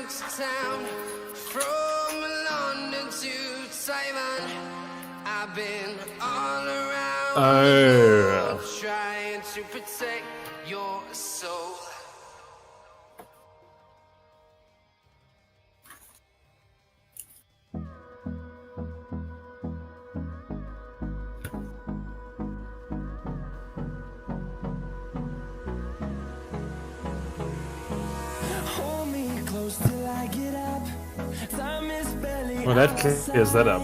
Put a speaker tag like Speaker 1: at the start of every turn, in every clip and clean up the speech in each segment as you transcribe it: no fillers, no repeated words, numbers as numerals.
Speaker 1: town, from London to Taiwan. I've been all around the world, trying to protect your soul.
Speaker 2: Well, that clears that up.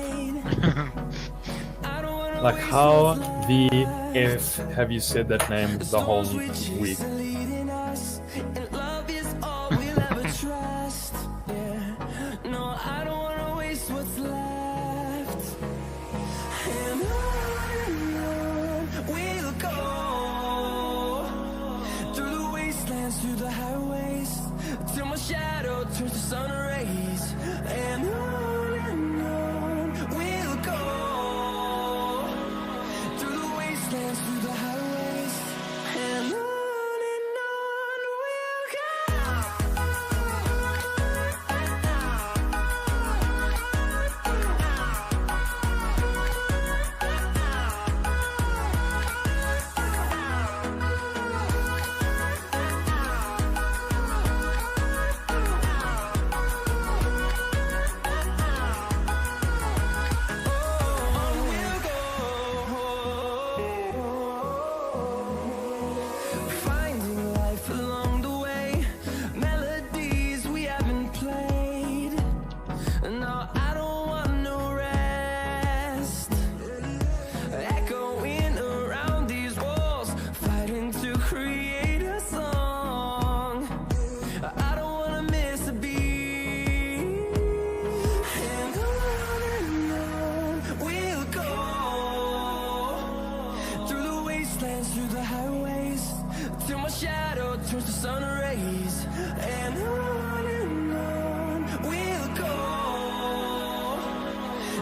Speaker 2: Like, how the F have you said that name the whole week?
Speaker 3: Through the highways, till my shadow turns to sun rays, and on we'll go. Through the wastelands, through the highways, and on we'll go. Through the highways, till my shadow turns to sun rays, and on we'll go.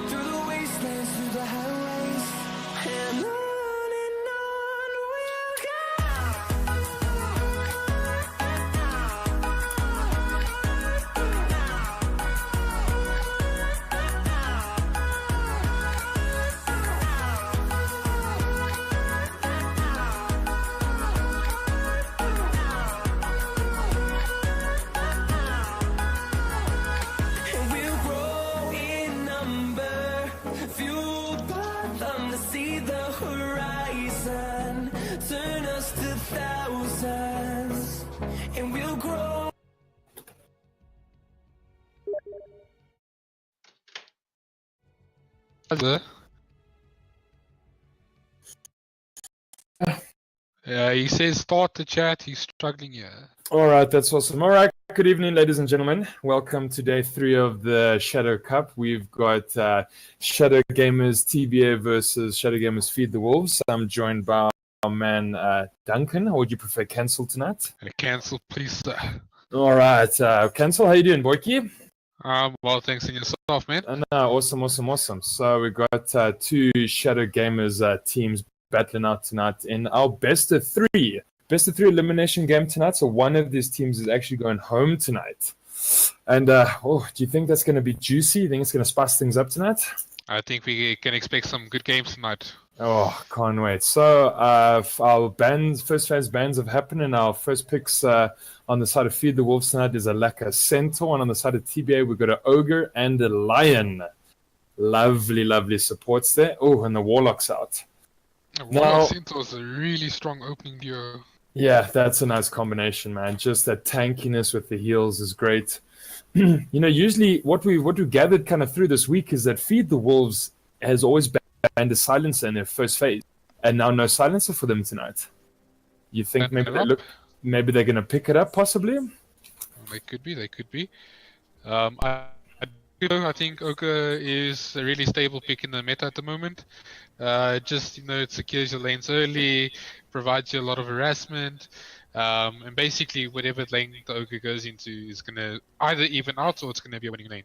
Speaker 3: Through the wastelands, through the highways, and on we'll see the horizon, turn us to thousands, and we'll grow.
Speaker 4: Yeah, he says start the chat. He's struggling here.
Speaker 2: All right, that's awesome. All right, good evening, ladies and gentlemen. Welcome to day 3 of the Shadow Cup. We've got Shadow Gamers TBA versus Shadow Gamers Feed the Wolves. I'm joined by our man Duncan. Or would you prefer Cancel tonight?
Speaker 4: Cancel, please, sir.
Speaker 2: All right, Cancel, how you doing, boyki?
Speaker 4: Well, thanks, and yourself, man.
Speaker 2: No, awesome. So we've got 2 Shadow Gamers teams battling out tonight in our best of 3 elimination game tonight. So one of these teams is actually going home tonight. And do you think that's going to be juicy? You think it's going to spice things up tonight?
Speaker 4: I think we can expect some good games tonight.
Speaker 2: Oh, can't wait. So our first phase bans have happened, and our first picks on the side of Feed the Wolves tonight is a Laka Centaur, and on the side of TBA we've got an Ogre and a Lion. Lovely supports there. Oh, and the Warlock's out.
Speaker 4: Warlock Centaur is a really strong opening duo.
Speaker 2: Yeah, that's a nice combination, man. Just that tankiness with the heals is great. Usually what we gathered kind of through this week is that Feed the Wolves has always banned a silencer in their first phase, and now no silencer for them tonight. You think maybe they're going to pick it up, possibly?
Speaker 4: They could be. I think Ogre is a really stable pick in the meta at the moment. It secures your lanes early, provides you a lot of harassment, and basically whatever lane the Ogre goes into is going to either even out or it's going to be a winning lane.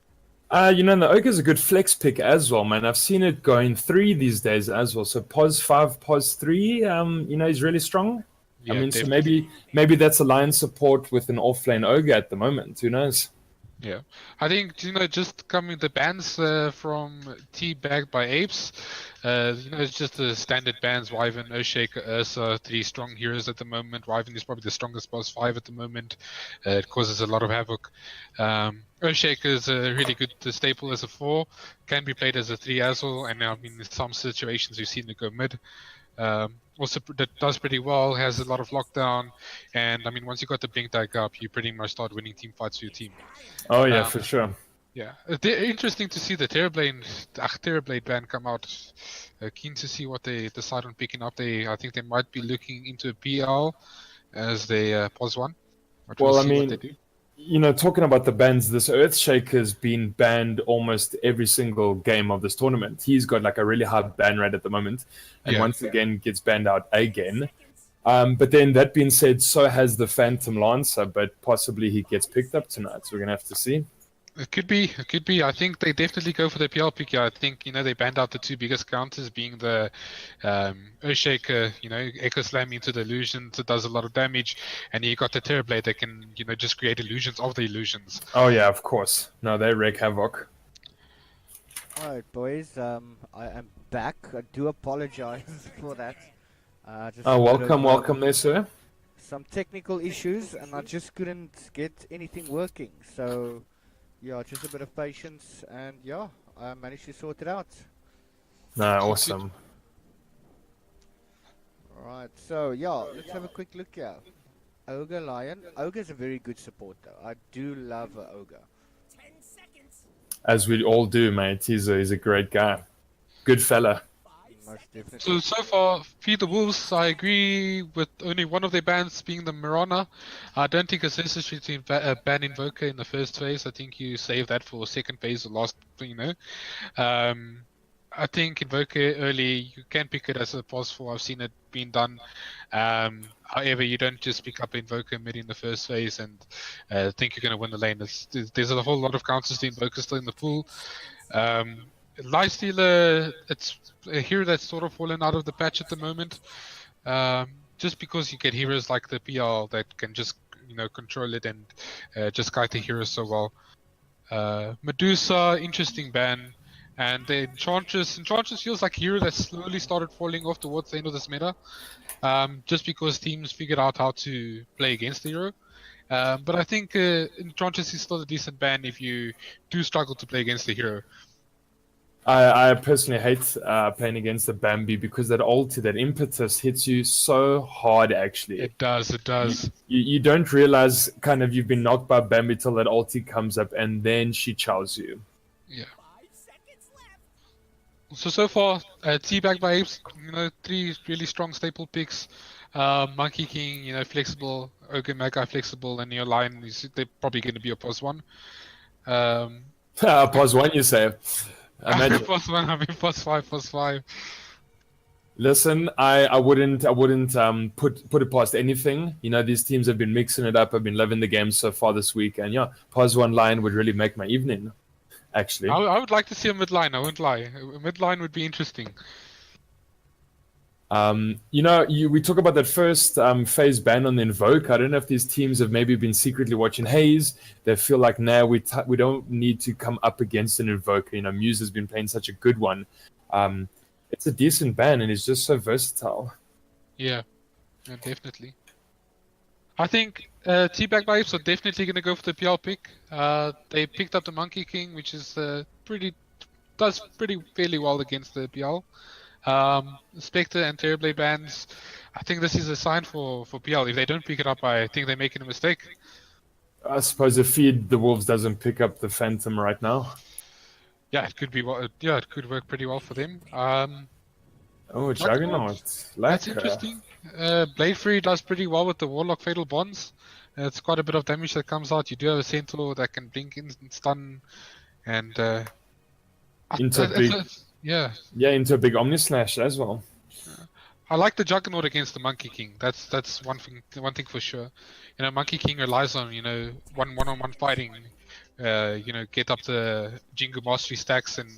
Speaker 2: The Ogre is a good flex pick as well, man. I've seen it going 3 these days as well. So POS 5, POS 3, is really strong.
Speaker 4: Yeah,
Speaker 2: so maybe that's a line support with an off-lane Ogre at the moment. Who knows?
Speaker 4: Yeah, I think just coming the bans from Teabagged by Apes, it's just the standard bans. Wyvern, Earthshaker, Ursa, three strong heroes at the moment. Wyvern is probably the strongest boss 5 at the moment. It causes a lot of havoc. Earthshaker is a really good staple as a 4, can be played as a 3 as well, and I mean in some situations we've seen it go mid. Also, that does pretty well, has a lot of lockdown, and I mean, once you got the blink tag up, you pretty much start winning team fights for your team.
Speaker 2: Oh yeah,
Speaker 4: Um,
Speaker 2: for sure.
Speaker 4: yeah, interesting to see the Terrorblade ban come out. Keen to see what they decide on picking up. I think they might be looking into a PL as they pause one. But we'll
Speaker 2: Well, I
Speaker 4: see what they
Speaker 2: mean,
Speaker 4: do.
Speaker 2: talking about the bans, this Earthshaker's been banned almost every single game of this tournament. He's got like a really high ban rate at the moment, and
Speaker 4: Yeah.
Speaker 2: once again gets banned out again. But then that being said, so has the Phantom Lancer, but possibly he gets picked up tonight. So we're gonna have to see.
Speaker 4: It could be. It could be. I think they definitely go for the PL pick. Yeah, I think they banned out the two biggest counters, being the Earthshaker, Echo Slam into the illusions. It does a lot of damage, and you got the Terrorblade that can just create illusions of the illusions.
Speaker 2: Oh yeah, of course. No, they wreak havoc.
Speaker 5: Alright, boys. I am back. I do apologize for that. Just
Speaker 2: Oh,
Speaker 5: a bit
Speaker 2: welcome,
Speaker 5: of,
Speaker 2: welcome there, sir.
Speaker 5: some technical issues, and I just couldn't get anything working. So, yeah, just a bit of patience, and yeah, I managed to sort it out.
Speaker 2: No, awesome.
Speaker 5: Alright, so yeah, let's have a quick look here. Ogre Lion. Ogre's a very good support, though. I do love an Ogre.
Speaker 2: As we all do, mate. He's a great guy. Good fella.
Speaker 5: Most definitely.
Speaker 4: So far, Feed the Wolves, I agree with only one of their bans being the Mirana. I don't think it's necessary to ban Invoker in the first phase. I think you save that for second phase or last, I think Invoker early, you can pick it as a possible. I've seen it being done. However, you don't just pick up Invoker mid in the first phase and think you're going to win the lane. There's a whole lot of counters to Invoker still in the pool. Lifestealer, it's a hero that's sort of fallen out of the patch at the moment. Just because you get heroes like the PL that can just control it and just guide the heroes so well. Medusa, interesting ban. And the Enchantress feels like a hero that slowly started falling off towards the end of this meta. Just because teams figured out how to play against the hero. But I think Enchantress is still a decent ban if you do struggle to play against the hero.
Speaker 2: I personally hate playing against the Bambi because that ulti, that impetus hits you so hard, actually.
Speaker 4: It does.
Speaker 2: You don't realize kind of you've been knocked by Bambi till that ulti comes up and then she chows you.
Speaker 4: Yeah. So far, Teabag by Apes, 3 really strong staple picks. Monkey King, flexible. Ogre Mega flexible, and your line they're probably going to be a pos 1.
Speaker 2: Pos 1, you say? Imagine.
Speaker 4: Pos 1, I mean pos 5.
Speaker 2: Listen, I wouldn't put it past anything. These teams have been mixing it up. I've been loving the game so far this week, and yeah, pos 1 line would really make my evening. Actually,
Speaker 4: I would like to see a mid line. I won't lie. A mid line would be interesting.
Speaker 2: We talk about that first phase ban on the Invoke. I don't know if these teams have maybe been secretly watching Haze. They feel like now we don't need to come up against an Invoker. Muse has been playing such a good one. It's a decent ban and it's just so versatile.
Speaker 4: Yeah, definitely. I think Teabag Vibes are definitely going to go for the PL pick. They picked up the Monkey King, which is does fairly well against the PL. Spectre and Terrorblade bans. I think this is a sign for PL. If they don't pick it up, I think they're making a mistake.
Speaker 2: I suppose if Feed the Wolves doesn't pick up the Phantom right now.
Speaker 4: Yeah, it could be. Yeah, it could work pretty well for them.
Speaker 2: Oh, Juggernaut.
Speaker 4: That's interesting. Blade Free does pretty well with the Warlock Fatal Bonds. It's quite a bit of damage that comes out. You do have a Centaur that can blink in and stun, and
Speaker 2: into a big Omnislash as well.
Speaker 4: I like the Juggernaut against the Monkey King. That's one thing for sure. Monkey King relies on one-on-one fighting. Get up the Jingu Mastery stacks and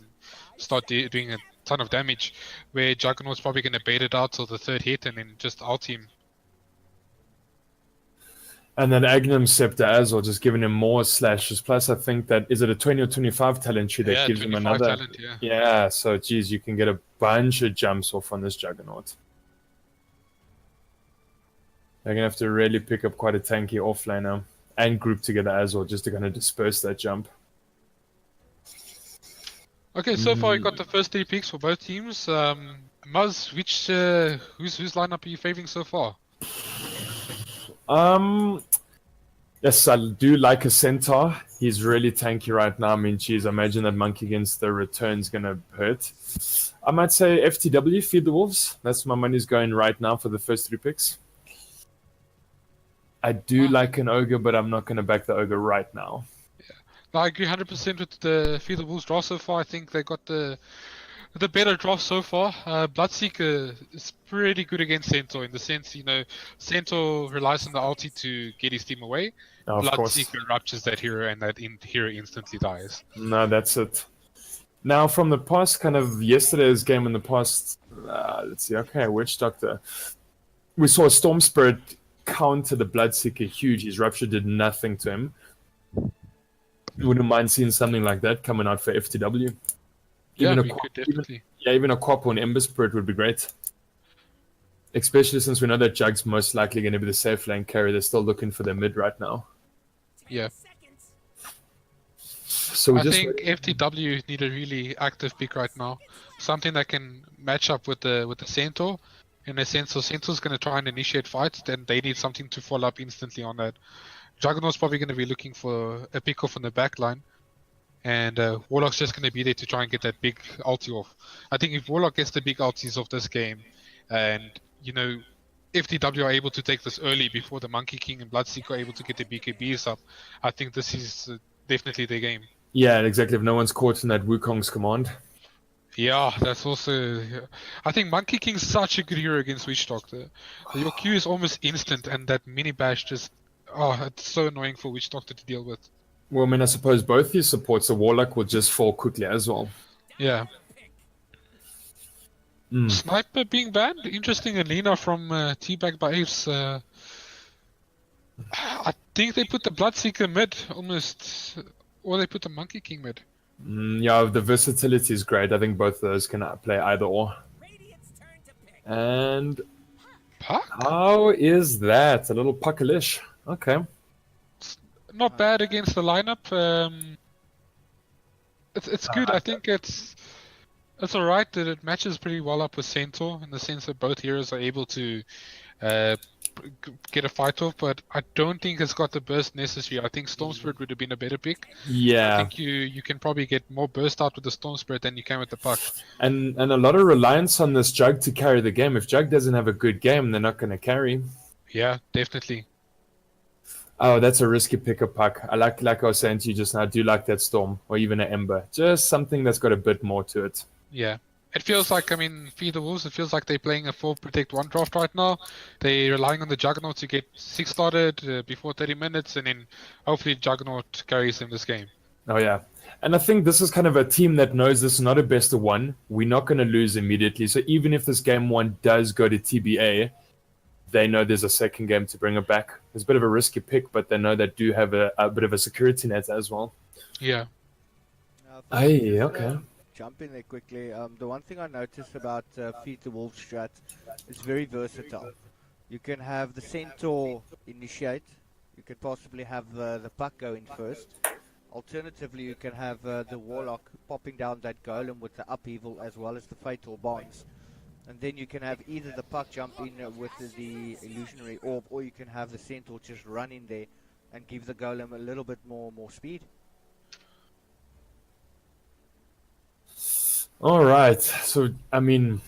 Speaker 4: start doing a ton of damage, where Juggernaut's probably going to bait it out till the third hit and then just ult him.
Speaker 2: And then Agnum Scepter as well, just giving him more slashes. Plus, I think that is it a 20 or 25 talent tree that
Speaker 4: Yeah,
Speaker 2: gives him
Speaker 4: 25
Speaker 2: another.
Speaker 4: talent, yeah.
Speaker 2: Yeah, so geez, you can get a bunch of jumps off on this Juggernaut. They're gonna have to really pick up quite a tanky offlaner and group together as well, just to kind of disperse that jump.
Speaker 4: Okay, so far you got the first 3 picks for both teams. Muzz, whose lineup are you favoring so far?
Speaker 2: Yes, I do like a Centaur. He's really tanky right now. I mean, geez, I imagine that Monkey against the return's gonna hurt. I might say FTW, Feed the Wolves. That's where my money's going right now for the first 3 picks. I do like an Ogre, but I'm not gonna back the Ogre right now.
Speaker 4: No, I agree 100% with the Feed the Wolves draw so far. I think they got the better draw so far. Bloodseeker is pretty good against Centaur in the sense, Centaur relies on the ulti to get his team away.
Speaker 2: Of course.
Speaker 4: Bloodseeker ruptures that hero and that hero instantly dies.
Speaker 2: No, that's it. Now, from the past, kind of yesterday's game in the past, let's see. Okay, Witch Doctor. We saw Storm Spirit counter the Bloodseeker huge. His rupture did nothing to him. Wouldn't mind seeing something like that coming out for FTW.
Speaker 4: Yeah,
Speaker 2: Even
Speaker 4: we could definitely.
Speaker 2: even a Quap or an Ember Spirit would be great. Especially since we know that Jug's most likely going to be the safe lane carry. They're still looking for their mid right now.
Speaker 4: Yeah.
Speaker 2: So
Speaker 4: I think FTW need a really active pick right now. Something that can match up with the Centaur. In a sense, so Centaur's going to try and initiate fights, then they need something to follow up instantly on that. Juggernaut's probably going to be looking for a pick off on the back line. And Warlock's just going to be there to try and get that big ulti off. I think if Warlock gets the big ultis of this game, and, FTW are able to take this early before the Monkey King and Bloodseeker are able to get the BKBs up, I think this is definitely their game.
Speaker 2: Yeah, exactly. If no one's caught in that Wukong's command.
Speaker 4: Yeah, that's also... I think Monkey King's such a good hero against Witch Doctor. Your Q is almost instant, and that mini bash just... Oh, it's so annoying for Witch Doctor to deal with.
Speaker 2: Well, I mean, I suppose both these supports, the Warlock will just fall quickly as well.
Speaker 4: Yeah. Sniper being banned? Interesting. Alina from Teabag by Apes. I think they put the Bloodseeker mid almost... Or they put the Monkey King mid.
Speaker 2: Yeah, the versatility is great. I think both of those can play either or. And...
Speaker 4: Puck?
Speaker 2: How is that? A little puckalish. Okay.
Speaker 4: Not bad against the lineup. It's good. I think it's alright that it matches pretty well up with Centaur in the sense that both heroes are able to get a fight off, but I don't think it's got the burst necessary. I think Storm Spirit would have been a better pick.
Speaker 2: Yeah.
Speaker 4: I think you can probably get more burst out with the Storm Spirit than you can with the Puck.
Speaker 2: And a lot of reliance on this Jug to carry the game. If Jug doesn't have a good game, they're not going to carry.
Speaker 4: Yeah, definitely.
Speaker 2: Oh, that's a risky pickup, Puck. I like I was saying to you just now, I do like that Storm or even an Ember. Just something that's got a bit more to it.
Speaker 4: Yeah. It feels like, Feed the Wolves, it feels like they're playing a 4 Protect 1 draft right now. They're relying on the Juggernaut to get 6 started before 30 minutes, and then hopefully Juggernaut carries them this game.
Speaker 2: Oh, yeah. And I think this is kind of a team that knows this is not a best of one. We're not going to lose immediately. So even if this game 1 does go to TBA, they know there's a second game to bring it back. It's a bit of a risky pick, but they know they do have a bit of a security net as well.
Speaker 4: Yeah.
Speaker 2: Hey, okay.
Speaker 5: Jump in there quickly. The one thing I noticed about Feed the Wolf strat is very versatile. You can have the Centaur initiate. You can possibly have the Puck go in first. Alternatively, you can have the Warlock popping down that Golem with the Upheaval as well as the Fatal Bonds. And then you can have either the Puck jump in with the Illusionary Orb, or you can have the Centaur just run in there and give the Golem a little bit more speed.
Speaker 2: All right. So, I mean,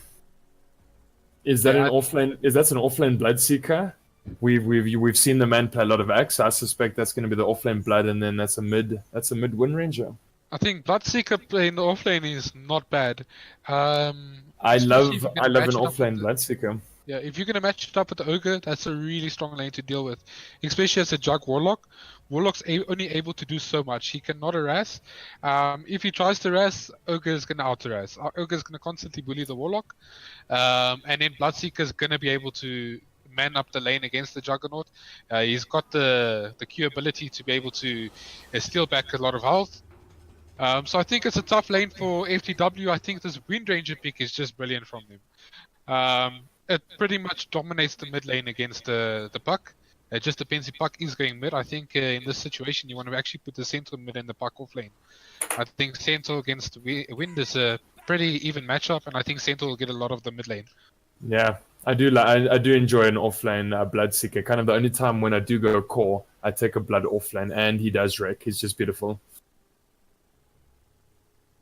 Speaker 2: is that an offlane? Is that an offlane Bloodseeker? We've seen the man play a lot of Axe. I suspect that's going to be the offlane Blood, and then that's a mid Wind Ranger.
Speaker 4: I think Bloodseeker playing the offlane is not bad.
Speaker 2: I love an offlane Bloodseeker.
Speaker 4: Yeah, if you're going to match it up with the Ogre, that's a really strong lane to deal with. Especially as a Jug Warlock. Warlock's only able to do so much. He cannot harass. If he tries to harass, Ogre is going to out-harass. Ogre is going to constantly bully the Warlock. And then Bloodseeker is going to be able to man up the lane against the Juggernaut. He's got the Q ability to be able to steal back a lot of health. So I think it's a tough lane for FTW. I think this Wind Ranger pick is just brilliant from them. It pretty much dominates the mid lane against the Puck. It just depends if Puck is going mid. I think in this situation you want to actually put the Centaur mid and the Puck off lane. I think Centaur against Wind is a pretty even matchup, and I think Centaur will get a lot of the mid lane.
Speaker 2: Yeah, I do I do enjoy an offlane Bloodseeker. Kind of the only time when I do go core, I take a Blood offlane, and he does wreck. He's just beautiful.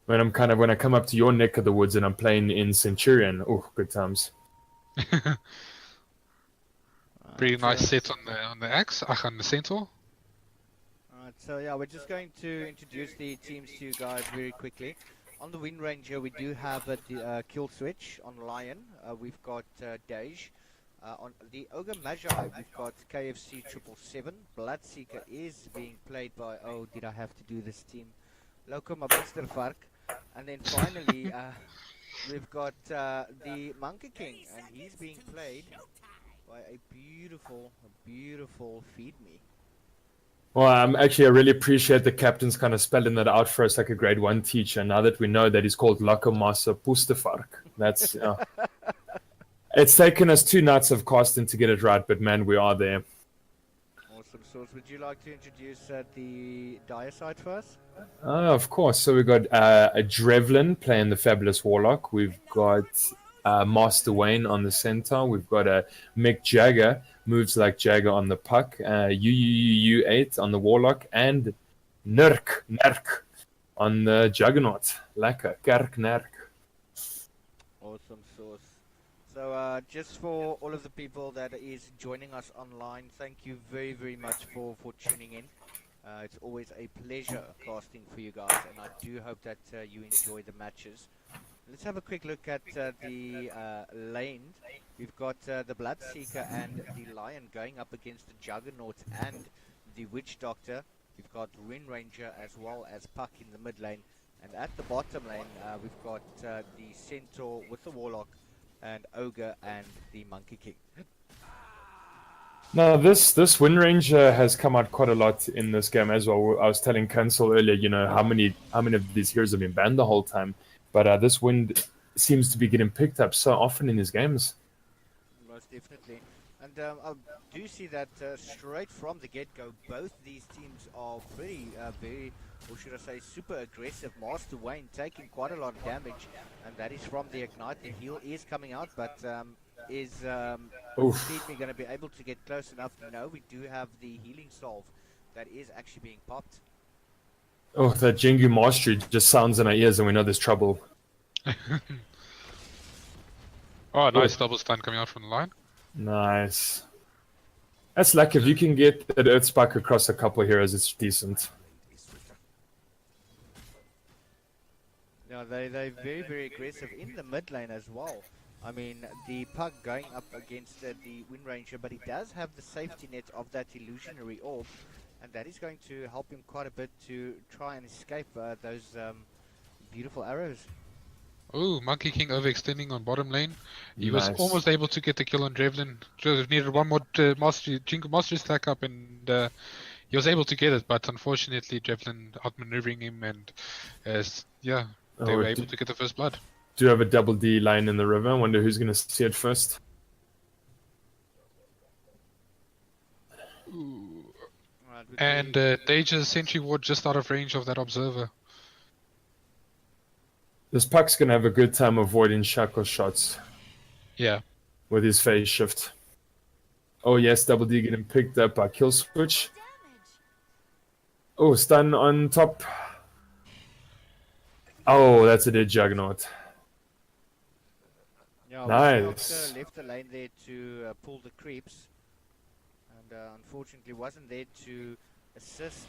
Speaker 2: When I come up to your neck of the woods and I'm playing in Centurion, oh, good times.
Speaker 4: Pretty nice set on the axe, on the Centaur.
Speaker 5: Alright, so yeah, we're just going to introduce the teams to you guys very quickly. On the Wind Ranger, we do have a kill switch. On Lion, we've got Dej. On the Ogre Magi, we've got KFC 777. Bloodseeker is being played by, oh, did I have to do this team? Loco Mr. Fark. And then finally, we've got the Monkey King, and he's being played by a beautiful Feed Me.
Speaker 2: Well, actually, I really appreciate the captain's kind of spelling that out for us like a grade 1 teacher. Now that we know that he's called Lakomasa Pustefark. That's it's taken us 2 nights of casting to get it right, but man, we are there.
Speaker 5: Awesome. Source, would you like to introduce the Dire side first?
Speaker 2: Of course. So we've got a Drevlin playing the Fabulous Warlock. We've got Master Wayne on the Centaur. We've got a Mick Jagger, moves like Jagger on the Puck. UUU8 on the Warlock. And Nerk on the Juggernaut. Lekker. Kerk Nerk.
Speaker 5: Awesome Source. So just for all of the people that is joining us online, thank you very much for tuning in. It's always a pleasure casting for you guys, and I do hope that you enjoy the matches. Let's have a quick look at the lanes. We've got the Bloodseeker and the Lion going up against the Juggernaut and the Witch Doctor. We've got Wind Ranger as well as Puck in the mid lane. And at the bottom lane, we've got the Centaur with the Warlock and Ogre and the Monkey King.
Speaker 2: Now, this Wind Ranger has come out quite a lot in this game as well. I was telling Cancel earlier, you know, how many of these heroes have been banned the whole time. But this Wind seems to be getting picked up so often in his games.
Speaker 5: Most definitely. And I do see that straight from the get-go, both these teams are very, or should I say, super aggressive. Master Wayne taking quite a lot of damage, and that is from the Ignite. The heal is coming out, but is Feed Me going to be able to get close enough? No, we do have the healing salve that is actually being popped.
Speaker 2: Oh, that Jingu Mastery just sounds in our ears and we know there's trouble.
Speaker 4: Oh, nice double stun coming out from the line.
Speaker 2: Nice. That's lucky. If you can get that Earth Spark across a couple of heroes, it's decent.
Speaker 5: Yeah, they're very aggressive in the mid lane as well. I mean, the Pug going up against the Wind Ranger, but he does have the safety net of that illusionary orb, and that is going to help him quite a bit to try and escape those beautiful arrows.
Speaker 4: Oh, Monkey King overextending on bottom lane. He
Speaker 2: Nice.
Speaker 4: was almost able to get the kill on Drevlin. Just needed one more Jingle Mastery stack up, and he was able to get it, but unfortunately Drevlin outmaneuvering him, and they were able to get the first blood.
Speaker 2: Do you have a double D line in the river? I wonder who's going to see it first.
Speaker 5: Right,
Speaker 4: And Deja's Sentry Ward just out of range of that Observer.
Speaker 2: This Puck's going to have a good time avoiding shackle shots
Speaker 4: Yeah.
Speaker 2: with his phase shift. Oh yes, double D getting picked up by kill switch. Oh, stun on top. Oh, that's a dead Juggernaut.
Speaker 5: Yeah,
Speaker 2: Nice.
Speaker 5: left the lane there to pull the creeps, and unfortunately wasn't there to assist.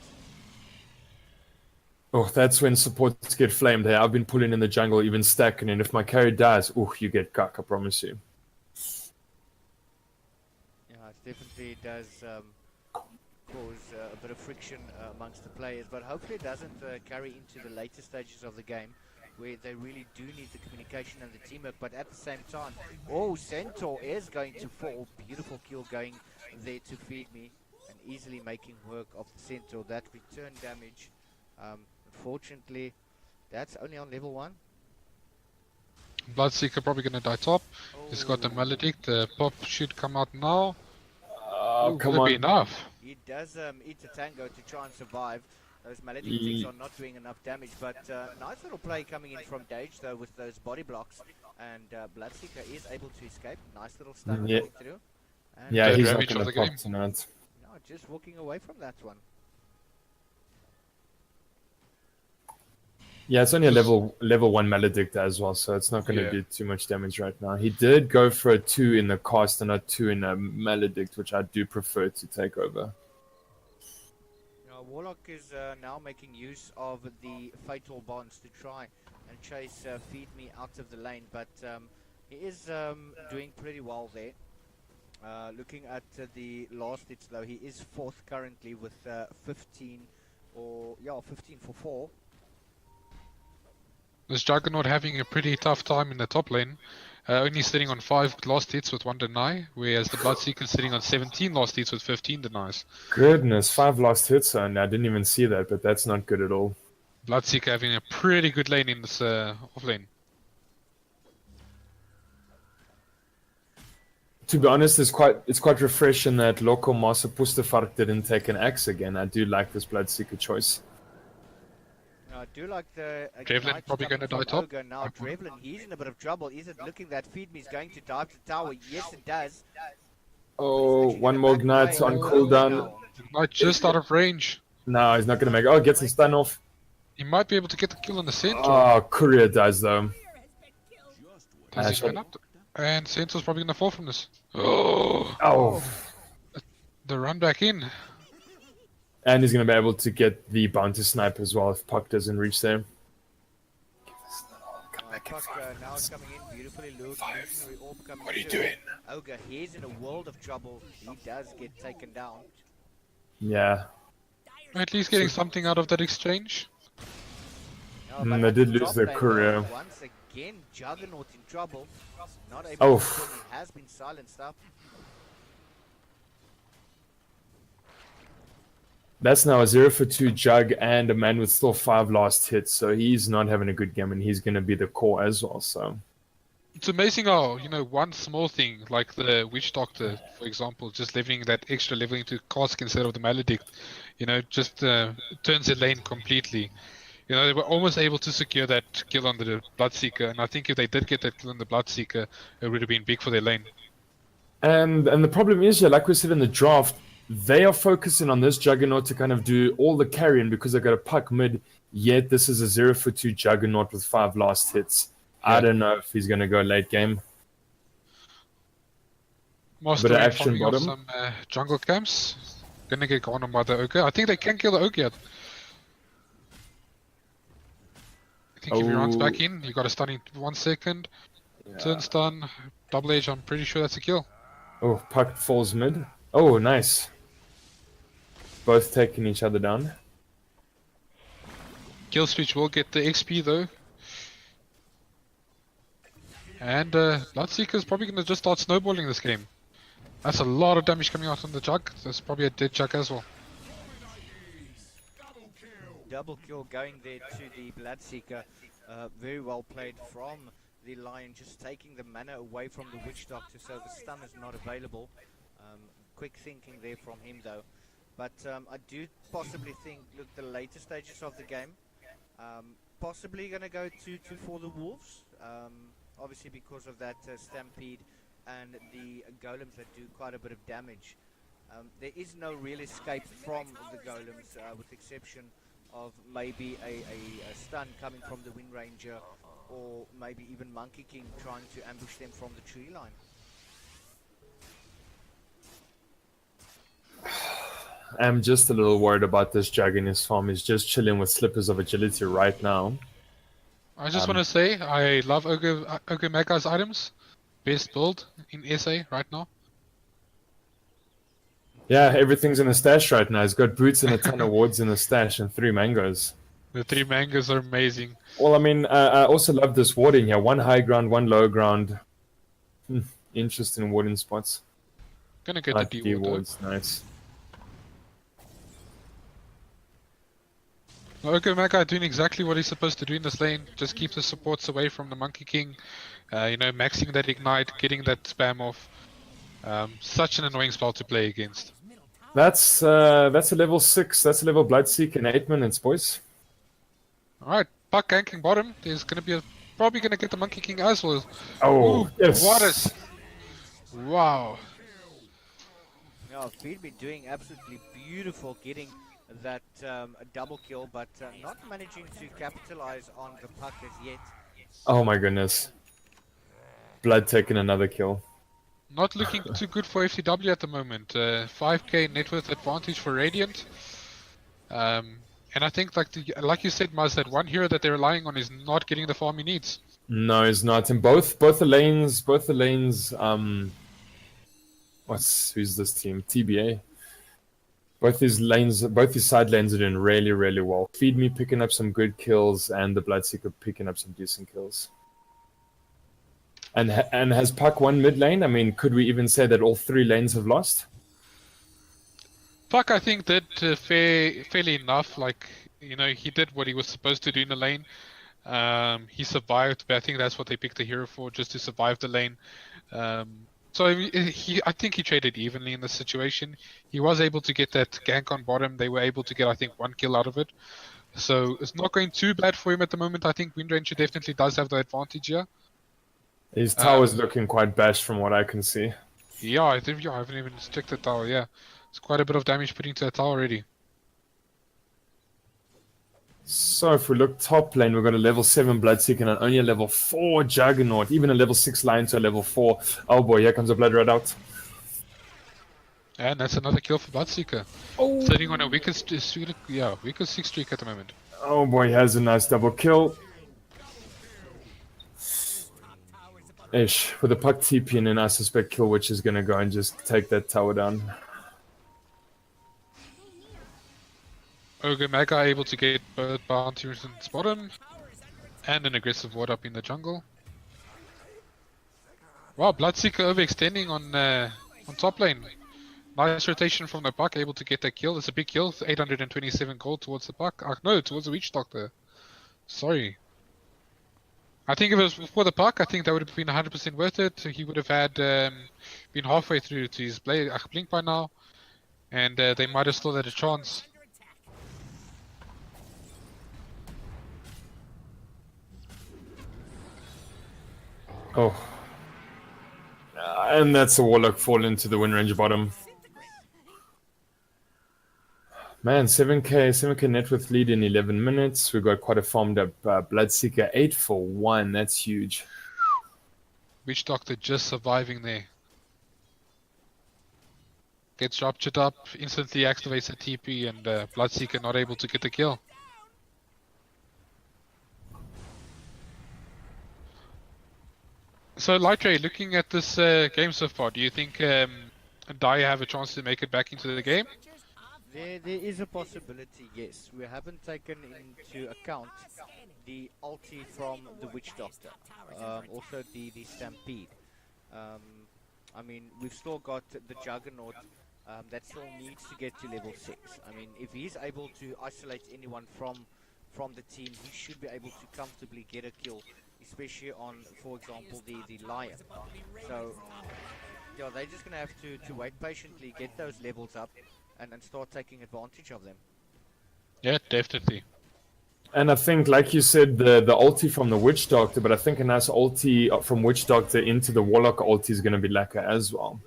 Speaker 2: Oh, that's when supports get flamed. Hey, I've been pulling in the jungle, even stacking, and if my carry dies, you get cuck, I promise you.
Speaker 5: Yeah, it definitely does cause a bit of friction amongst the players, but hopefully it doesn't carry into the later stages of the game, where they really do need the communication and the teamwork, but at the same time, oh, Centaur is going to fall. Beautiful kill going there to feed me, and easily making work of the Centaur. That return damage, unfortunately, that's only on level 1.
Speaker 4: Bloodseeker probably gonna die top. He's got the
Speaker 5: Oh.
Speaker 4: Maledict. The pop should come out now.
Speaker 2: Oh, come
Speaker 4: Will it be
Speaker 2: on.
Speaker 4: enough?
Speaker 5: He does eat a tango to try and survive. Those Maledict things are not doing enough damage, but nice little play coming in from Dage though with those body blocks, and Bloodseeker is able to escape. Nice little stun
Speaker 2: Yeah.
Speaker 5: coming through. And
Speaker 2: Yeah,
Speaker 4: Third
Speaker 2: he's not
Speaker 4: damage
Speaker 2: going
Speaker 4: of
Speaker 2: to
Speaker 4: the
Speaker 2: pop
Speaker 4: game.
Speaker 2: tonight.
Speaker 5: no, just walking away from that one.
Speaker 2: Yeah, it's only a level 1 Maledict as well, so it's not going to
Speaker 4: Yeah.
Speaker 2: do too much damage right now. He did go for a 2 in the cast and a 2 in a Maledict, which I do prefer to take over.
Speaker 5: Warlock is now making use of the fatal bonds to try and chase Feed Me out of the lane, but he is doing pretty well there. Looking at the last hits though, he is 4th currently with 15 for 4.
Speaker 4: This Juggernaut having a pretty tough time in the top lane. Only sitting on 5 last hits with 1 deny, whereas the Bloodseeker sitting on 17 last hits with 15 denies.
Speaker 2: Goodness, 5 lost hits, and I didn't even see that, but that's not good at all.
Speaker 4: Bloodseeker having a pretty good lane in this off lane.
Speaker 2: To be honest, it's quite refreshing that Loco Masa Pustafark didn't take an axe again. I do like this Bloodseeker choice.
Speaker 5: I do like the
Speaker 4: Drevlin
Speaker 5: Ignite
Speaker 4: probably
Speaker 5: coming
Speaker 4: gonna die
Speaker 5: from
Speaker 4: top.
Speaker 5: Ogre. Now Drevlin, he's in a bit of trouble. Is it looking that Feed Me is going to dive to tower? Yes, it does.
Speaker 2: Oh,
Speaker 5: Actually
Speaker 2: one
Speaker 5: gonna
Speaker 2: more
Speaker 5: back
Speaker 2: Ignite
Speaker 5: away.
Speaker 2: on
Speaker 5: Oh,
Speaker 2: cooldown.
Speaker 5: now.
Speaker 4: Ignite just out of range.
Speaker 2: No, he's not going to make it. Oh, gets some stun off.
Speaker 4: He might be able to get the kill on the Centaur.
Speaker 2: Oh, Courier does, though.
Speaker 4: Does he
Speaker 2: shot-
Speaker 4: run up? And Centaur's probably gonna fall from this. Oh,
Speaker 2: Oh.
Speaker 4: the run back in.
Speaker 2: And he's going to be able to get the bounty snipe as well if Puck doesn't reach there.
Speaker 5: Puck now is coming in beautifully. Luminary Orb coming what are you doing? Ogre, he's in a world of trouble. He does get taken down.
Speaker 2: Yeah.
Speaker 4: At least getting something out of that exchange.
Speaker 5: No,
Speaker 2: They
Speaker 5: but at
Speaker 2: did
Speaker 5: the
Speaker 2: lose
Speaker 5: top
Speaker 2: their
Speaker 5: lane,
Speaker 2: courier.
Speaker 5: Once again, Juggernaut in trouble. Not able
Speaker 2: Oh.
Speaker 5: to kill him. Has been silenced up.
Speaker 2: That's now a 0 for 2 Jug and a man with still 5 last hits, so he's not having a good game, and he's going to be the core as well, so...
Speaker 4: It's amazing how, one small thing, like the Witch Doctor, for example, just leveling that extra leveling to Cask instead of the Maledict, just turns the lane completely. They were almost able to secure that kill on the Bloodseeker, and I think if they did get that kill on the Bloodseeker, it would have been big for their lane.
Speaker 2: And the problem is, like we said in the draft, they are focusing on this Juggernaut to kind of do all the carrying because they've got a Puck mid, yet this is a 0 for 2 Juggernaut with 5 last hits. I don't know if he's going to go late game.
Speaker 4: Master
Speaker 2: Bit of
Speaker 4: Wayne
Speaker 2: action
Speaker 4: farming off
Speaker 2: bottom.
Speaker 4: some jungle camps. Gonna get gone on by the Ogre. I think they can kill the Ogre yet. I think if he runs back
Speaker 2: Oh.
Speaker 4: in, you got to stun in 1 second. Turn stun, double edge, I'm pretty sure that's a kill.
Speaker 2: Oh, Puck falls mid. Oh, nice. Both taking each other down.
Speaker 4: Kill switch will get the XP though. And Bloodseeker's probably gonna just start snowballing this game. That's a lot of damage coming out on the Jug. There's probably a dead Jug as well.
Speaker 5: Double kill going there to the Bloodseeker. Very well played from the Lion, just taking the mana away from the Witch Doctor, so the stun is not available. Quick thinking there from him though. But I do possibly think, look, the later stages of the game, possibly going to go 2-2 for the Wolves. Obviously because of that Stampede and the Golems that do quite a bit of damage. There is no real escape from the Golems, with the exception of maybe a stun coming from the Wind Ranger, or maybe even Monkey King trying to ambush them from the tree line.
Speaker 2: I'm just a little worried about this Jug in his farm. He's just chilling with Slippers of Agility right now.
Speaker 4: I just want to say, I love Ogre Mega's items. Best build in SA right now.
Speaker 2: Yeah, everything's in the stash right now. He's got boots and a ton of wards in the stash and 3 mangoes.
Speaker 4: The 3 mangoes are amazing.
Speaker 2: Well, I mean, I also love this warding here. One high ground, one low ground. Interesting warding spots.
Speaker 4: Gonna
Speaker 2: I
Speaker 4: get the
Speaker 2: like
Speaker 4: D
Speaker 2: D
Speaker 4: ward though.
Speaker 2: wards, nice.
Speaker 4: Okay, Mega doing exactly what he's supposed to do in this lane. Just keep the supports away from the Monkey King. You know, maxing that ignite, getting that spam off. Such an annoying spell to play against.
Speaker 2: That's a level 6. That's a level Bloodseeker in 8 minutes, boys.
Speaker 4: Alright, Puck ganking bottom. There's gonna be probably gonna get the Monkey King as well.
Speaker 2: Oh,
Speaker 4: Ooh,
Speaker 2: yes.
Speaker 4: what is... Wow.
Speaker 5: Yeah, Feed been doing absolutely beautiful getting that double kill, but not managing to capitalize on the puck as yet.
Speaker 2: Oh my goodness. Blood taking another kill.
Speaker 4: Not looking too good for FTW at the moment. 5k net worth advantage for Radiant. And I think, like you said, Maz, that one hero that they're relying on is not getting the farm he needs.
Speaker 2: No, it's not. In both the lanes, who's this team? TBA. Both these side lanes are doing really, really well. Feed Me picking up some good kills, and the Bloodseeker picking up some decent kills. And has Puck won mid lane? I mean, could we even say that all 3 lanes have lost?
Speaker 4: Puck, I think, did fairly enough. Like, you know, he did what he was supposed to do in the lane. He survived, but I think that's what they picked the hero for, just to survive the lane. So I think he traded evenly in this situation. He was able to get that gank on bottom. They were able to get, I think, 1 kill out of it. So it's not going too bad for him at the moment. I think Windranger definitely does have the advantage here.
Speaker 2: His tower's looking quite bashed from what I can see.
Speaker 4: Yeah, I haven't even checked the tower. Yeah, it's quite a bit of damage put into the tower already.
Speaker 2: So if we look top lane, we've got a level 7 Bloodseeker and only a level 4 Juggernaut. Even a level 6 Lion to a level 4. Oh boy, here comes a Blood Red out.
Speaker 4: And that's another kill for Bloodseeker.
Speaker 2: Oh.
Speaker 4: Sitting on a weakest 6 streak at the moment.
Speaker 2: Oh boy, he has a nice double kill. Ish, with the Puck TP in, I suspect Kill Witch is going to go and just take that tower down.
Speaker 4: Ogre Mega able to get both bounties in its bottom and an aggressive ward up in the jungle. Wow, Bloodseeker overextending on top lane. Nice rotation from the Puck, able to get that kill. It's a big kill, 827 gold towards the Puck. No, towards the Witch Doctor. Sorry. I think if it was for the Puck, I think that would have been 100% worth it. He would have had been halfway through to his blink by now, and they might have still had a chance.
Speaker 2: Oh. And that's a Warlock fall into the Windranger bottom. Man, 7k net worth lead in 11 minutes. We've got quite a farmed up Bloodseeker, 8 for 1. That's huge.
Speaker 4: Witch Doctor just surviving there. Gets ruptured up, instantly activates a TP, and Bloodseeker not able to get the kill. So, Lightray, looking at this game so far, do you think Dai have a chance to make it back into the game?
Speaker 5: There is a possibility, yes. We haven't taken into account the ulti from the Witch Doctor, also the Stampede. I mean, we've still got the Juggernaut that still needs to get to level 6. I mean, if he's able to isolate anyone from the team, he should be able to comfortably get a kill, especially on, for example, the Lion. So, yeah, they're just going to have to wait patiently, get those levels up, and start taking advantage of them.
Speaker 4: Yeah, definitely.
Speaker 2: And I think, like you said, the ulti from the Witch Doctor, but I think a nice ulti from Witch Doctor into the Warlock ulti is going to be lacquer as well.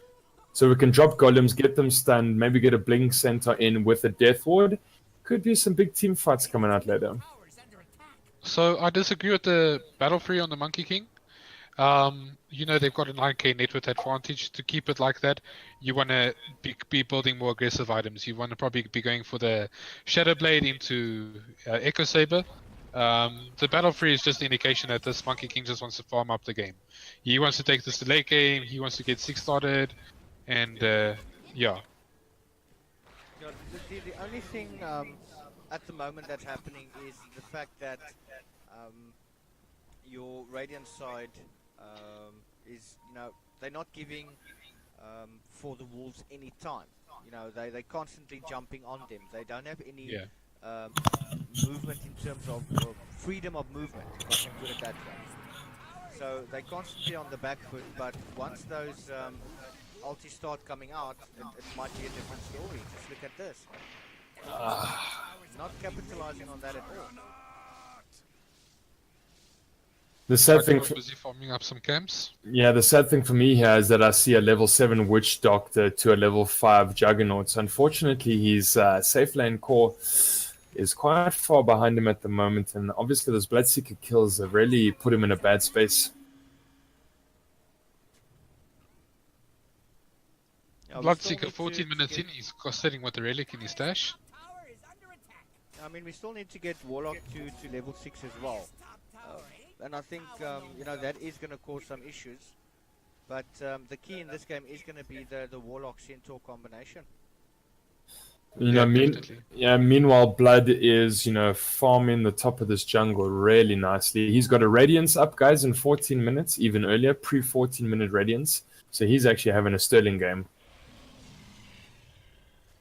Speaker 2: So we can drop golems, get them stunned, maybe get a Blink Center in with a Death Ward. Could be some big team fights coming out later.
Speaker 4: So I disagree with the Battle Free on the Monkey King. You know, they've got a 9k net worth advantage. To keep it like that, you want to be building more aggressive items. You want to probably be going for the Shadow Blade into Echo Saber. The Battle Free is just an indication that this Monkey King just wants to farm up the game. He wants to take this to late game, he wants to get 6 started, and yeah.
Speaker 5: Yeah, the only thing at the moment that's happening is the fact that your Radiant side is, they're not giving for the Wolves any time. They're constantly jumping on them. They don't have any
Speaker 4: Yeah.
Speaker 5: um, movement in terms of freedom of movement, if I can put it that way. So they're constantly on the back foot, but once those ultis start coming out, it might be a different story. Just look at this. Not capitalizing on that at all.
Speaker 2: The sad thing,
Speaker 4: Dragon busy farming up some camps.
Speaker 2: the sad thing for me here is that I see a level 7 Witch Doctor to a level 5 Juggernaut. So unfortunately, his safe lane core is quite far behind him at the moment, and obviously those Bloodseeker kills have really put him in a bad space.
Speaker 5: Yeah, we still
Speaker 4: Bloodseeker,
Speaker 5: need to
Speaker 4: 14 minutes
Speaker 5: get-
Speaker 4: in, he's sitting with the relic in his stash.
Speaker 5: I mean, we still need to get Warlock to level 6 as well. And I think, that is going to cause some issues. But the key in this game is going to be the Warlock Centaur combination.
Speaker 4: Definitely.
Speaker 2: Meanwhile, Blood is, farming the top of this jungle really nicely. He's got a Radiance up, guys, in 14 minutes, even earlier, pre-14-minute Radiance. So he's actually having a sterling game.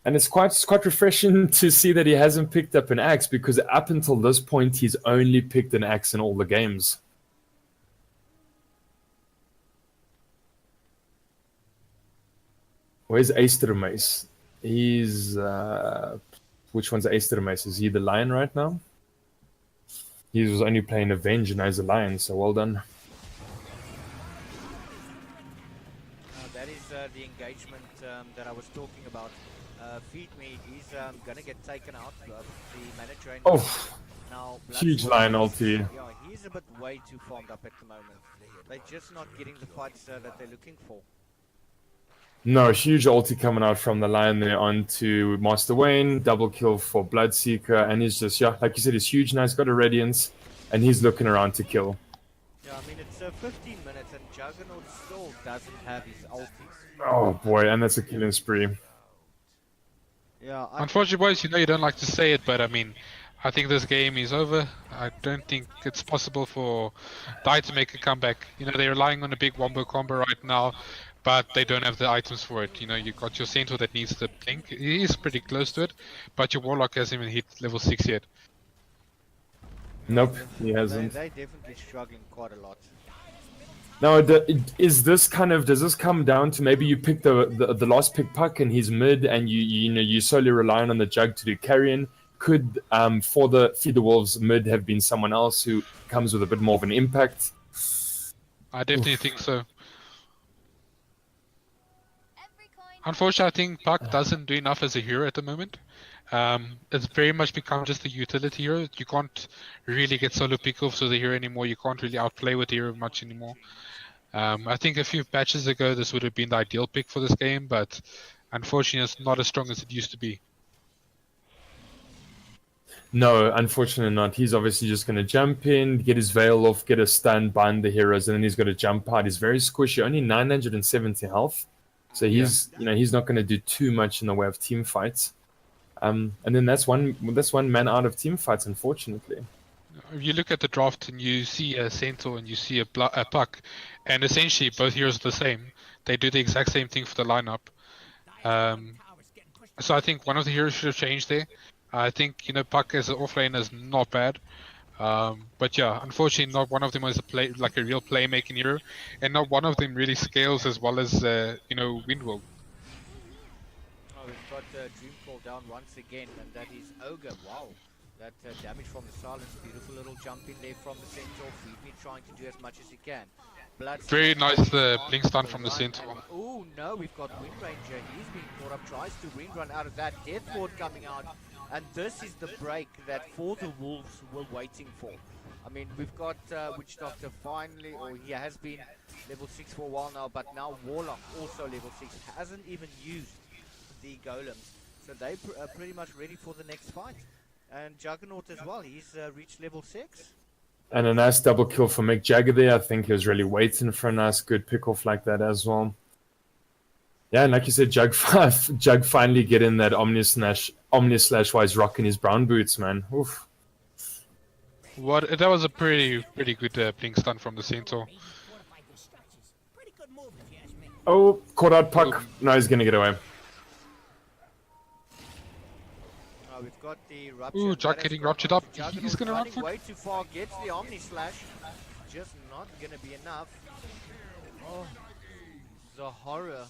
Speaker 2: And it's quite refreshing to see that he hasn't picked up an axe, because up until this point, he's only picked an axe in all the games. Where's Astermace? He's which one's Astermace? Is he the lion right now? He was only playing Avenge and now he's a lion, so well done.
Speaker 5: That is the engagement that I was talking about. Feed Me, he's going to get taken out. The mana drain.
Speaker 2: Oh,
Speaker 5: Now,
Speaker 2: huge lion ulti.
Speaker 5: Yeah, he's a bit way too farmed up at the moment. They're just not getting the fights that they're looking for.
Speaker 2: No, huge ulti coming out from the lion there onto Master Wayne. Double kill for Bloodseeker, and he's just, like you said, he's huge now. He's got a Radiance, and he's looking around to kill.
Speaker 5: Yeah, I mean, it's 15 minutes, and Juggernaut still doesn't have his ultis.
Speaker 2: Oh boy, and that's a killing spree.
Speaker 5: Yeah,
Speaker 4: Unfortunately, boys, you don't like to say it, but I mean, I think this game is over. I don't think it's possible for Dai to make a comeback. They're relying on a big wombo combo right now, but they don't have the items for it. You got your Centaur that needs the blink. He is pretty close to it, but your Warlock hasn't even hit level 6 yet.
Speaker 2: Nope, he hasn't.
Speaker 5: They're definitely struggling quite a lot.
Speaker 2: Now, does this come down to maybe you pick the last pick Puck and he's mid, and you solely relying on the Jug to do carrying? Could for the Feed the Wolves mid have been someone else who comes with a bit more of an impact?
Speaker 4: I definitely think so. Unfortunately, I think Puck doesn't do enough as a hero at the moment. It's very much become just a utility hero. You can't really get solo pick-offs with the hero anymore. You can't really outplay with the hero much anymore. I think a few patches ago this would have been the ideal pick for this game, but unfortunately it's not as strong as it used to be.
Speaker 2: No, unfortunately not. He's obviously just going to jump in, get his veil off, get a stun, bind the heroes, and then he's going to jump out. He's very squishy, only 970 health. So he's he's not going to do too much in the way of team fights. And then that's one man out of team fights, unfortunately.
Speaker 4: If you look at the draft and you see a Centaur and you see a Puck, and essentially both heroes are the same. They do the exact same thing for the lineup. So I think one of the heroes should have changed there. I think Puck as an offlane is not bad. But yeah, unfortunately not one of them is a real playmaking hero, and not one of them really scales as well as Windwall.
Speaker 5: Oh, we've got Dreamfall down once again, and that is Ogre. Wow, that damage from the silence, beautiful little jump in there from the Centaur. Feed Me trying to do as much as he can.
Speaker 4: Very nice blink stun from the Centaur.
Speaker 5: Oh no, we've got Wind Ranger. He's been caught up, tries to wind run out of that. Death Ward coming out, and this is the break that for the Wolves were waiting for. I mean, we've got Witch Doctor finally, or he has been level 6 for a while now, but now Warlock also level 6, hasn't even used the golems, so they are pretty much ready for the next fight. And Juggernaut as well, he's reached level 6.
Speaker 2: And a nice double kill for Mick Jagger there. I think he was really waiting for a nice good pick off like that as well. Yeah, and like you said, Jug finally getting that Omni/Slash Wise rocking his brown boots, man. Oof.
Speaker 4: What that was a pretty good blink stun from the Centaur.
Speaker 2: Oh, caught out puck. No, he's gonna get away.
Speaker 5: We've got the rupture.
Speaker 4: Ooh,
Speaker 5: That
Speaker 4: Jug
Speaker 5: has
Speaker 4: getting
Speaker 5: gone
Speaker 4: ruptured
Speaker 5: on
Speaker 4: up.
Speaker 5: to Juggernaut,
Speaker 4: He's gonna run
Speaker 5: running
Speaker 4: for it.
Speaker 5: way too far. Gets the Omni Slash. Just not gonna be enough. Oh, the horror.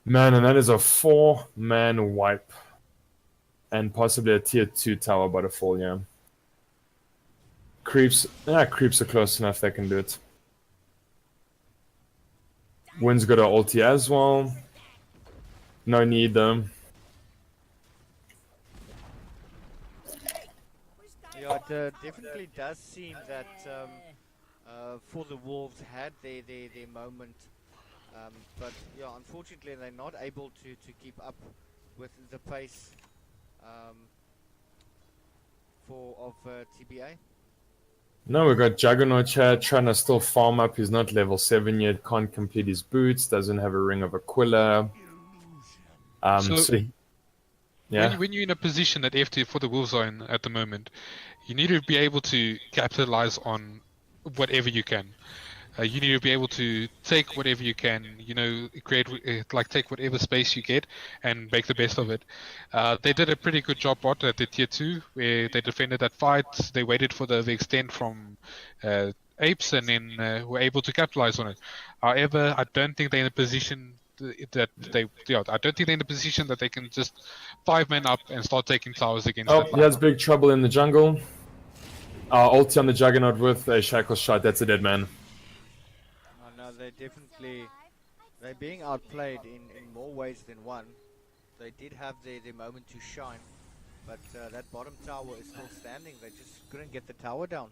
Speaker 2: Man, and that is a 4-man wipe. And possibly a tier 2 tower by the fall, yeah. Creeps are close enough, they can do it. Wind's got an ulti as well. No need though.
Speaker 5: Yeah, it definitely does seem that for the Wolves had their moment. But yeah, unfortunately they're not able to keep up with the pace of TBA.
Speaker 2: No, we got Juggernaut here trying to still farm up. He's not level 7 yet, can't complete his boots, doesn't have a Ring of Aquila. Yeah.
Speaker 4: When you're in a position that FT for the Wolves are in at the moment, you need to be able to capitalize on whatever you can. You need to be able to take whatever you can, create, take whatever space you get and make the best of it. They did a pretty good job at the tier 2 where they defended that fight. They waited for the extent from Apes and then were able to capitalize on it. However, I don't think they're in a position that they can just 5-man up and start taking towers against
Speaker 2: Oh,
Speaker 4: that
Speaker 2: he has
Speaker 4: lineup.
Speaker 2: big trouble in the jungle. Ulti on the Juggernaut with a shackle shot. That's a dead man.
Speaker 5: Oh, no, they're being outplayed in more ways than one. They did have their moment to shine, but that bottom tower is still standing. They just couldn't get the tower down,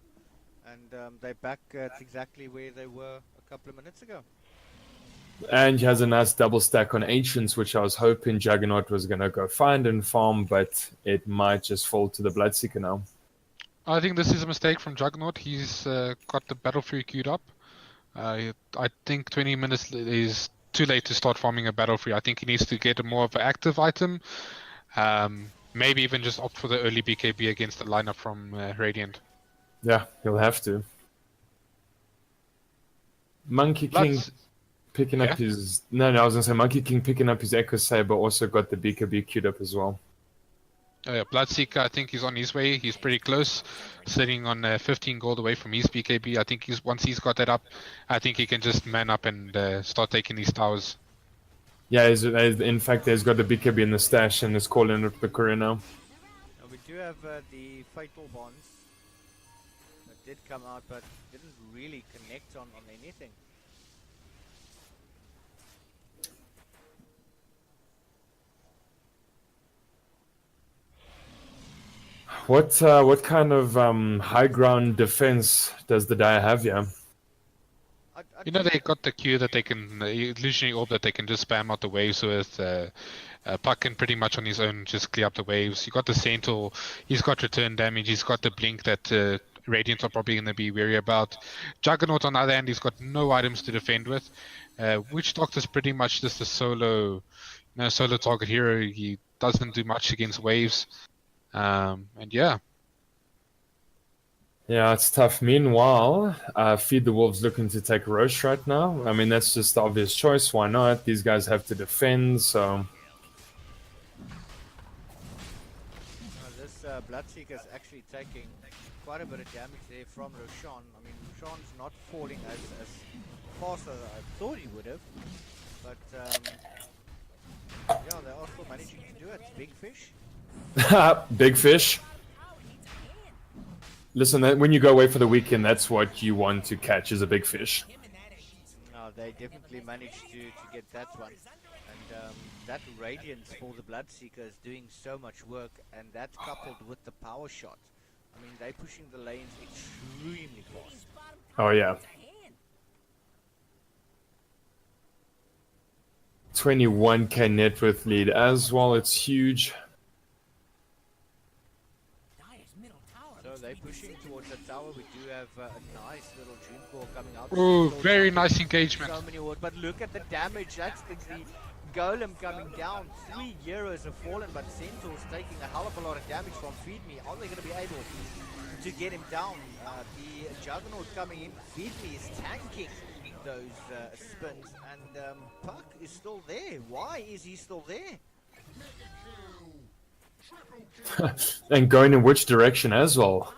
Speaker 5: and they're back at exactly where they were a couple of minutes ago.
Speaker 2: And he has a nice double stack on Ancients, which I was hoping Juggernaut was going to go find and farm, but it might just fall to the Bloodseeker now.
Speaker 4: I think this is a mistake from Juggernaut. He's got the Battle Fury queued up. I think 20 minutes is too late to start farming a Battle Fury. I think he needs to get a more of an active item. Maybe even just opt for the early BKB against the lineup from Radiant.
Speaker 2: Yeah, he'll have to. Monkey King picking up his... No, I was going to say Monkey King picking up his Echo Saber, also got the BKB queued up as well.
Speaker 4: Bloodseeker, I think he's on his way. He's pretty close, sitting on 15 gold away from his BKB. I think once he's got that up, I think he can just man up and start taking these towers.
Speaker 2: Yeah, in fact, he's got the BKB in the stash and is calling it the courier now.
Speaker 5: We do have the Fatal Bonds that did come out, but didn't really connect on anything.
Speaker 2: What kind of high ground defense does the Dire have here?
Speaker 4: They got the Q that they can, illusionary orb that they can just spam out the waves with. Puck can pretty much on his own just clear up the waves. You got the Centaur, he's got return damage, he's got the blink that Radiant are probably going to be wary about. Juggernaut on the other hand, he's got no items to defend with. Witch Doctor's pretty much just a solo target hero. He doesn't do much against waves. And yeah.
Speaker 2: Yeah, it's tough. Meanwhile, Feed the Wolves looking to take Roche right now. I mean, that's just the obvious choice. Why not? These guys have to defend, so...
Speaker 5: This Bloodseeker is actually taking quite a bit of damage there from Roshan. I mean, Roshan's not falling as fast as I thought he would have. But, yeah, they are still managing to do it. Big fish.
Speaker 2: Big fish. Listen, when you go away for the weekend, that's what you want to catch, is a big fish.
Speaker 5: No, they definitely managed to get that one. And that Radiance for the Bloodseeker is doing so much work, and that coupled with the power shot. I mean, they're pushing the lanes extremely fast.
Speaker 2: Oh, yeah. 21k net worth lead as well, it's huge.
Speaker 5: So they're pushing towards that tower. We do have a nice little dream core coming out.
Speaker 4: Ooh,
Speaker 5: Centaur
Speaker 4: very
Speaker 5: jumping
Speaker 4: nice engagement.
Speaker 5: so many wood, but look at the damage. That's the golem coming down. 3 heroes have fallen, but Centaur's taking a hell of a lot of damage from Feed Me. Are they going to be able to get him down? The Juggernaut coming in. Feed Me is tanking those spins, and Puck is still there. Why is he still there?
Speaker 2: And going in which direction as well?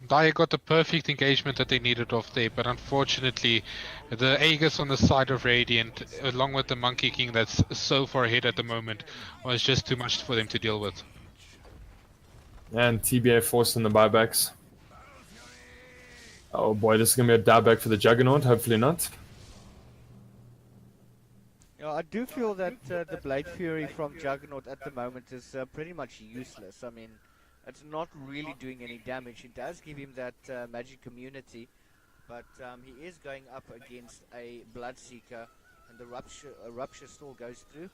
Speaker 4: Daya got the perfect engagement that they needed off there, but unfortunately, the Aegis on the side of Radiant, along with the Monkey King that's so far ahead at the moment, was just too much for them to deal with.
Speaker 2: And TBA forcing the buybacks. Oh boy, this is gonna be a dieback for the Juggernaut. Hopefully not.
Speaker 5: Yeah, I do feel that the Blade Fury from Juggernaut at the moment is pretty much useless. I mean, it's not really doing any damage. It does give him that magic immunity, but he is going up against a Bloodseeker, and the rupture still goes through.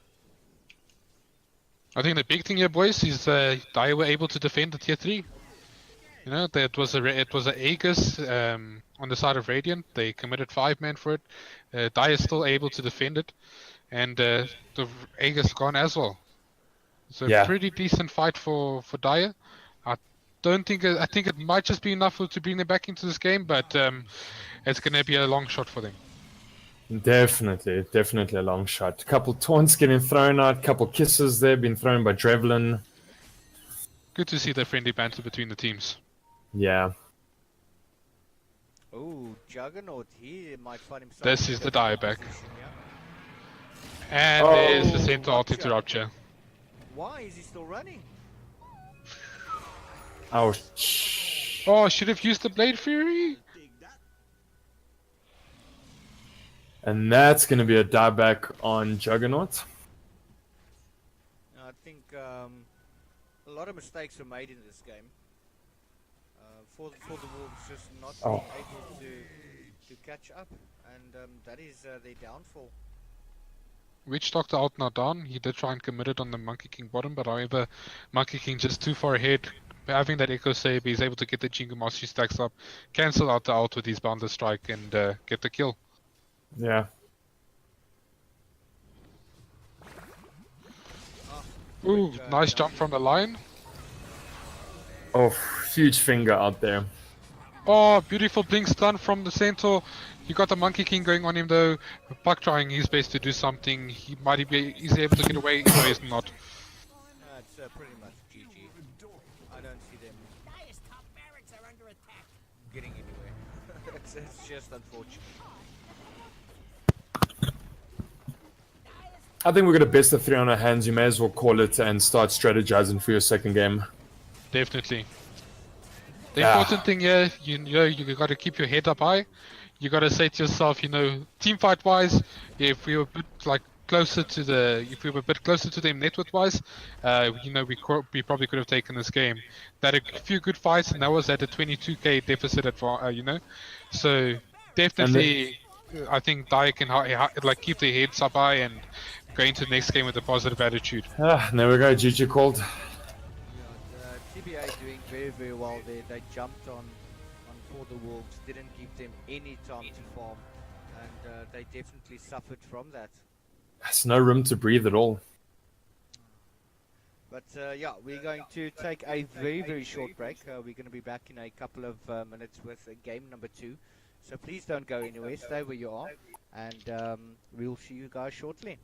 Speaker 4: I think the big thing here, boys, is Daya were able to defend the tier 3. You know, that was it was a Aegis on the side of Radiant. They committed 5-man for it. Daya is still able to defend it, and the Aegis gone as well. It's a pretty decent fight for Daya. I think it might just be enough to bring them back into this game, but it's going to be a long shot for them.
Speaker 2: Definitely a long shot. Couple taunts getting thrown out, couple kisses there being thrown by Drevlin.
Speaker 4: Good to see the friendly banter between the teams.
Speaker 2: Yeah.
Speaker 5: Oh, Juggernaut, he might find himself.
Speaker 4: This is the dieback.
Speaker 5: Yeah.
Speaker 4: And there's the center ult into Rupture.
Speaker 5: Why is he still running?
Speaker 2: Ouch.
Speaker 4: Oh, should have used the Blade Fury.
Speaker 2: And that's going to be a dieback on Juggernaut.
Speaker 5: I think a lot of mistakes were made in this game. For the Wolves just not being able to catch up, and that is their downfall.
Speaker 4: Witch Doctor ult now down. He did try and commit it on the Monkey King bottom, but however, Monkey King just too far ahead. Having that Echo Save, he's able to get the Jingu Mastery stacks up, cancel out the ult with his Boundless Strike, and get the kill.
Speaker 2: Yeah.
Speaker 4: Ooh, nice jump from the Lion.
Speaker 2: Oh, huge finger out there.
Speaker 4: Oh, beautiful blink stun from the Centaur. You got the Monkey King going on him though. Puck trying his best to do something. He might be easily able to get away. No, he's not.
Speaker 5: It's pretty much GG. I don't see them getting anywhere. it's just unfortunate.
Speaker 2: I think we've got a best of 3 on our hands. You may as well call it and start strategizing for your second game.
Speaker 4: Definitely. The important thing here, you got to keep your head up high. You got to say to yourself, team fight wise, if we were a bit closer to them net worth wise, we probably could have taken this game. They had a few good fights, and that was at a 22k deficit at so definitely, I think Daya can keep their heads up high and go into the next game with a positive attitude.
Speaker 2: There we go. GG called.
Speaker 5: TBA doing very, very well there. They jumped on for the Wolves, didn't give them any time to farm, and they definitely suffered from that.
Speaker 2: There's no room to breathe at all.
Speaker 5: But we're going to take a very, very short break. We're going to be back in a couple of minutes with game number 2. So please don't go anywhere. Stay where you are, and we'll see you guys shortly.